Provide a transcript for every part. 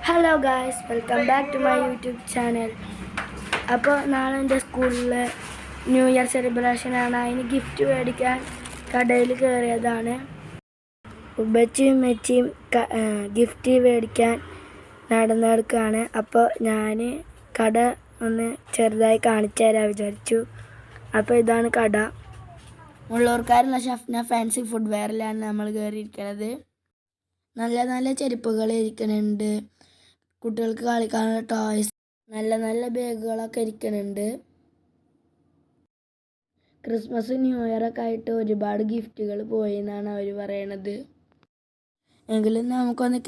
Hello guys, welcome back to my YouTube channel. അപ്പോൾ നാളെ എൻ്റെ സ്കൂളിൽ ന്യൂ ഇയർ സെലിബ്രേഷനാണ്. അതിന് ഗിഫ്റ്റ് മേടിക്കാൻ കടയിൽ കയറിയതാണ്. ഉമ്മച്ചിയും മെച്ചിയും ഗിഫ്റ്റ് മേടിക്കാൻ നടന്നെടുക്കുകയാണ്. അപ്പോൾ ഞാൻ കട ഒന്ന് ചെറുതായി കാണിച്ചു തരാൻ വിചാരിച്ചു. അപ്പോൾ ഇതാണ് കട. മുള്ളൂർക്കാരുള്ള ഷഫ്ന ഫാൻസി ഫുഡ് വെയറിലാണ് നമ്മൾ കയറിയിരിക്കുന്നത്. നല്ല നല്ല ചെരുപ്പുകൾ ഇരിക്കുന്നുണ്ട്, കുട്ടികൾക്ക് കളിക്കാനുള്ള ടോയ്സ്, നല്ല നല്ല ബാഗുകളൊക്കെ ഇരിക്കുന്നുണ്ട്. ക്രിസ്മസ് ന്യൂ ഇയറൊക്കെ ആയിട്ട് ഒരുപാട് ഗിഫ്റ്റുകൾ പോയി എന്നാണ് അവർ പറയണത്. എങ്കിലും നമുക്കൊന്ന്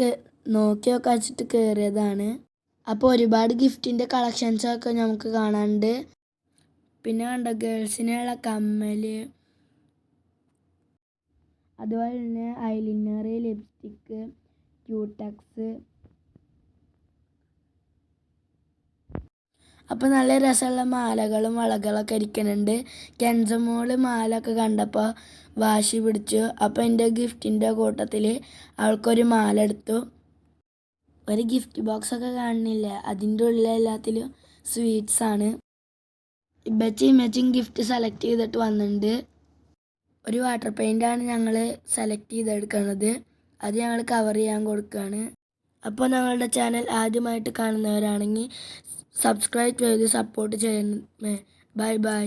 നോക്കി നോക്കാൻ വെച്ചിട്ട് കയറിയതാണ്. അപ്പോൾ ഒരുപാട് ഗിഫ്റ്റിൻ്റെ കളക്ഷൻസൊക്കെ നമുക്ക് കാണാനുണ്ട്. പിന്നെ കണ്ട ഗേൾസിനുള്ള കമ്മൽ, അതുപോലെ തന്നെ ഐലിനർ, ലിപ്സ്റ്റിക്ക്, ക്യൂടെക്സ്. അപ്പോൾ നല്ല രസമുള്ള മാലകളും വളകളൊക്കെ ഇരിക്കുന്നുണ്ട്. കെൻസമോള് മാലൊക്കെ കണ്ടപ്പോൾ വാശി പിടിച്ചു. അപ്പോൾ എൻ്റെ ഗിഫ്റ്റിൻ്റെ കൂട്ടത്തിൽ അവൾക്കൊരു മാല എടുത്തു. ഒരു ഗിഫ്റ്റ് ബോക്സൊക്കെ കാണുന്നില്ല, അതിൻ്റെ ഉള്ളിൽ എല്ലാത്തിലും സ്വീറ്റ്സാണ്. ഇമ്മച്ചിയും ഗിഫ്റ്റ് സെലക്ട് ചെയ്തിട്ട് വന്നിട്ടുണ്ട്. ഒരു വാട്ടർ പെയിൻ്റാണ് ഞങ്ങൾ സെലക്ട് ചെയ്തെടുക്കുന്നത്. അത് ഞങ്ങൾ കവർ ചെയ്യാൻ കൊടുക്കുകയാണ്. അപ്പോൾ ഞങ്ങളുടെ ചാനൽ ആദ്യമായിട്ട് കാണുന്നവരാണെങ്കിൽ സബ്സ്ക്രൈബ് ചെയ്ത് സപ്പോർട്ട് ചെയ്യണമേ. Bye bye.